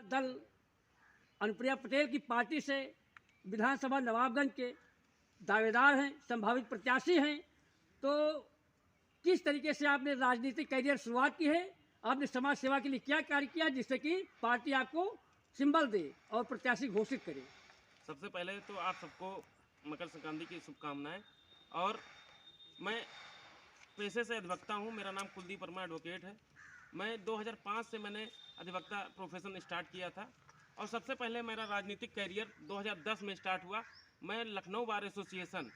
दल अनुप्रिया पटेल की पार्टी से विधानसभा नवाबगंज के दावेदार हैं, संभावित प्रत्याशी हैं। तो किस तरीके से आपने राजनीतिक करियर शुरुआत की है, आपने समाज सेवा के लिए क्या कार्य किया जिससे कि पार्टी आपको सिंबल दे और प्रत्याशी घोषित करे? सबसे पहले तो आप सबको मकर संक्रांति की शुभकामनाएं। और मैं पेशे से अधिवक्ता हूं। मेरा नाम कुलदीप वर्मा एडवोकेट है। मैं 2005 से मैंने अधिवक्ता प्रोफेशन स्टार्ट किया था और सबसे पहले मेरा राजनीतिक कैरियर 2010 में स्टार्ट हुआ। मैं लखनऊ बार एसोसिएशन,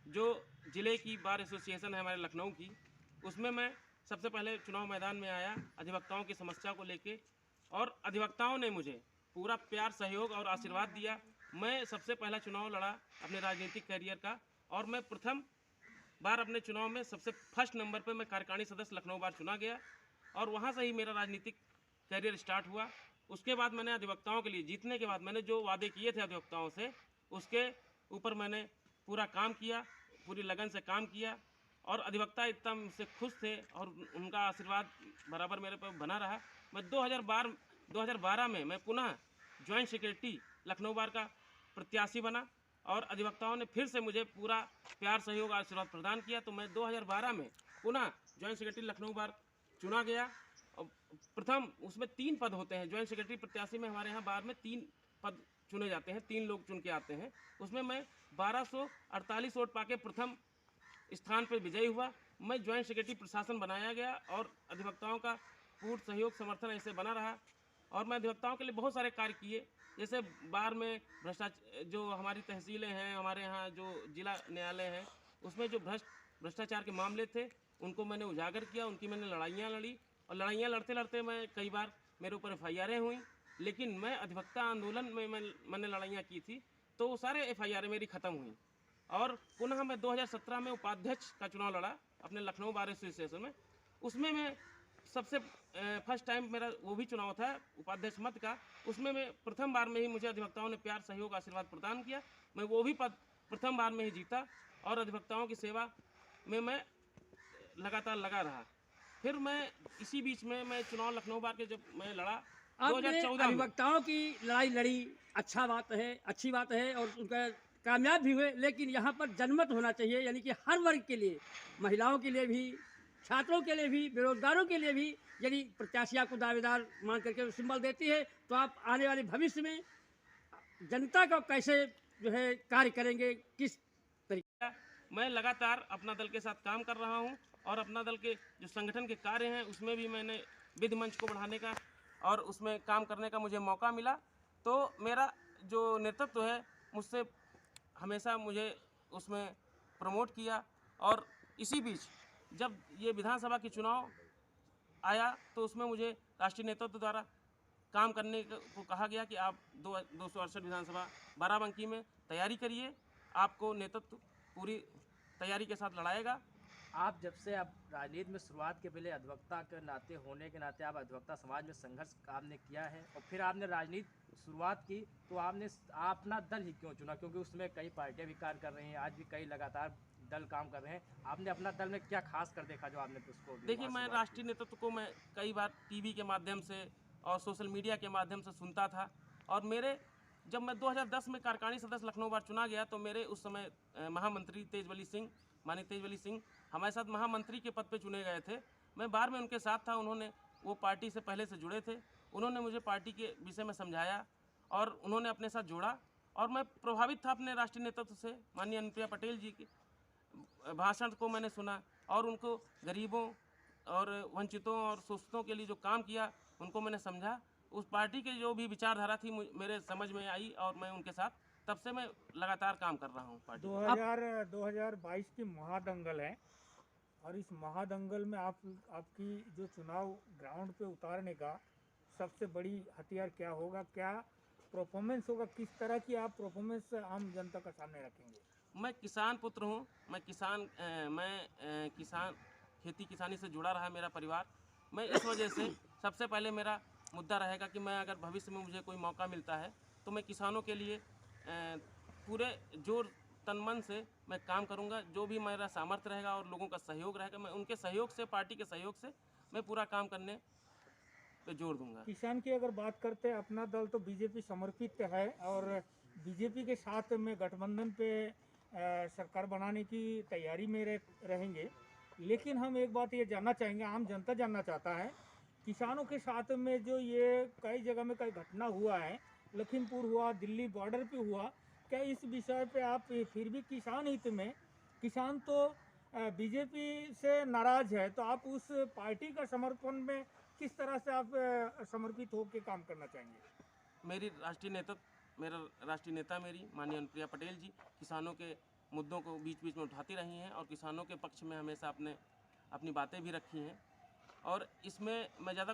जो ज़िले की बार एसोसिएशन है हमारे लखनऊ की, उसमें मैं सबसे पहले चुनाव मैदान में आया अधिवक्ताओं की समस्या को लेके, और अधिवक्ताओं ने मुझे पूरा प्यार, सहयोग और आशीर्वाद दिया। मैं सबसे पहला चुनाव लड़ा अपने राजनीतिक कैरियर का, और मैं प्रथम बार अपने चुनाव में सबसे फर्स्ट नंबर पे मैं कार्यकारिणी सदस्य लखनऊ बार चुना गया, और वहाँ से ही मेरा राजनीतिक कैरियर स्टार्ट हुआ। उसके बाद मैंने अधिवक्ताओं के लिए जीतने के बाद मैंने जो वादे किए थे अधिवक्ताओं से, उसके ऊपर मैंने पूरा काम किया, पूरी लगन से काम किया, और अधिवक्ता इतना मुझसे खुश थे और उनका आशीर्वाद बराबर मेरे पर बना रहा। मैं 2012 में मैं पुनः ज्वाइंट सेक्रेटरी लखनऊ बार का प्रत्याशी बना, और अधिवक्ताओं ने फिर से मुझे पूरा प्यार, सहयोग, आशीर्वाद प्रदान किया। तो मैं 2012 में पुनः ज्वाइंट सेक्रेटरी लखनऊ बार चुना गया। और प्रथम उसमें 3 पद होते हैं। ज्वाइंट सेक्रेटरी प्रत्याशी में हमारे यहाँ बार में 3 पद चुने जाते हैं, 3 लोग चुन के आते हैं। उसमें मैं 1248 वोट पाके प्रथम स्थान पर विजयी हुआ। मैं ज्वाइंट सेक्रेटरी प्रशासन बनाया गया और अधिवक्ताओं का पूर्ण सहयोग, समर्थन ऐसे बना रहा। और मैं अधिवक्ताओं के लिए बहुत सारे कार्य किए, जैसे बार में भ्रष्टाचार, जो हमारी तहसीलें हैं, हमारे यहाँ जो जिला न्यायालय है, उसमें जो भ्रष्टाचार के मामले थे उनको मैंने उजागर किया, उनकी मैंने लड़ाइयाँ लड़ी, और लड़ाइयाँ लड़ते लड़ते मैं कई बार मेरे ऊपर FIR हुई। लेकिन मैं अधिवक्ता आंदोलन में मैंने लड़ाइयाँ की थी, तो वो सारे FIR मेरी ख़त्म हुई। और पुनः मैं 2017 में उपाध्यक्ष का चुनाव लड़ा अपने लखनऊ बार एसोसिएशन में। उसमें मैं सबसे फर्स्ट टाइम मेरा वो भी चुनाव था उपाध्यक्ष मत का। उसमें मैं प्रथम बार में ही मुझे अधिवक्ताओं ने प्यार, सहयोग, आशीर्वाद प्रदान किया। मैं वो भी पद प्रथम बार में ही जीता, और अधिवक्ताओं की सेवा में मैं लगातार लगा रहा। फिर मैं इसी बीच में मैं चुनाव लखनऊ बार के जब मैं लड़ा आपने 2014 में। अधिवक्ताओं की लड़ाई लड़ी, अच्छा बात है, अच्छी बात है, और उनका कामयाब भी हुए। लेकिन यहाँ पर जनमत होना चाहिए, यानी कि हर वर्ग के लिए, महिलाओं के लिए भी, छात्रों के लिए भी, बेरोजगारों के लिए भी, यदि प्रत्याशी आपको दावेदार मान करके सिंबल देती है, तो आप आने वाले भविष्य में जनता का कैसे जो है कार्य करेंगे, किस तरीके? मैं लगातार अपना दल के साथ काम कर रहा हूं, और अपना दल के जो संगठन के कार्य हैं उसमें भी मैंने विधि मंच को बढ़ाने का और उसमें काम करने का मुझे मौका मिला। तो मेरा जो नेतृत्व है मुझसे हमेशा मुझे उसमें प्रमोट किया। और इसी बीच जब ये विधानसभा की चुनाव आया तो उसमें मुझे राष्ट्रीय नेतृत्व द्वारा काम करने को कहा गया कि आप 268 विधानसभा बाराबंकी में तैयारी करिए, आपको नेतृत्व पूरी तैयारी के साथ लड़ाएगा। आप जब से अब राजनीति में शुरुआत के पहले अधिवक्ता के नाते होने के नाते आप अधिवक्ता समाज में संघर्ष आपने किया है, और फिर आपने राजनीति शुरुआत की, तो आपने अपना दल ही क्यों चुना? क्योंकि उसमें कई पार्टियां भी कार्य कर रही हैं, आज भी कई लगातार दल काम कर रहे हैं। आपने अपना दल में क्या खास कर देखा जो आपने उसको? देखिए, मैं राष्ट्रीय नेतृत्व को मैं कई बार टीवी के माध्यम से और सोशल मीडिया के माध्यम से सुनता था, और मेरे जब मैं 2010 में कार्यकारिणी सदस्य लखनऊ बार चुना गया तो मेरे उस समय महामंत्री तेजवली सिंह, माननीय तेजवली सिंह हमारे साथ महामंत्री के पद पे चुने गए थे। मैं बार में उनके साथ था, उन्होंने वो पार्टी से पहले से जुड़े थे, उन्होंने मुझे पार्टी के विषय में समझाया और उन्होंने अपने साथ जोड़ा, और मैं प्रभावित था अपने राष्ट्रीय नेतृत्व से। माननीय अनुप्रिया पटेल जी के भाषण को मैंने सुना, और उनको गरीबों और वंचितों और शोषितों के लिए जो काम किया उनको मैंने समझा। उस पार्टी की जो भी विचारधारा थी मेरे समझ में आई, और मैं उनके साथ तब से मैं लगातार काम कर रहा हूँ पार्टी। 2022 की महादंगल है, और इस महादंगल में आपकी जो चुनाव ग्राउंड पे उतारने का सबसे बड़ी हथियार क्या होगा? क्या परफॉर्मेंस होगा? किस तरह की आप परफॉर्मेंस आम जनता का सामने रखेंगे? मैं किसान पुत्र हूँ, मैं किसान, खेती किसानी से जुड़ा रहा मेरा परिवार। मैं इस वजह से सबसे पहले मेरा मुद्दा रहेगा कि मैं अगर भविष्य में मुझे कोई मौका मिलता है तो मैं किसानों के लिए पूरे जोर तन मन से मैं काम करूंगा। जो भी मेरा सामर्थ्य रहेगा और लोगों का सहयोग रहेगा, मैं उनके सहयोग से, पार्टी के सहयोग से मैं पूरा काम करने पे जोर दूंगा। किसान की अगर बात करते हैं, अपना दल तो बीजेपी समर्पित है और बीजेपी के साथ में गठबंधन पे सरकार बनाने की तैयारी में रहेंगे। लेकिन हम एक बात ये जानना चाहेंगे, आम जनता जानना चाहता है, किसानों के साथ में जो ये कई जगह में कई घटना हुआ है, लखीमपुर हुआ, दिल्ली बॉर्डर पे हुआ, क्या इस विषय पे आप फिर भी किसान हित में, किसान तो बीजेपी से नाराज है, तो आप उस पार्टी का समर्थन में किस तरह से आप समर्पित होकर काम करना चाहेंगे? मेरा राष्ट्रीय नेता मेरी माननीय अनुप्रिया पटेल जी किसानों के मुद्दों को बीच बीच में उठाती रही हैं और किसानों के पक्ष में हमेशा अपनी बातें भी रखी हैं, और इसमें मैं ज़्यादा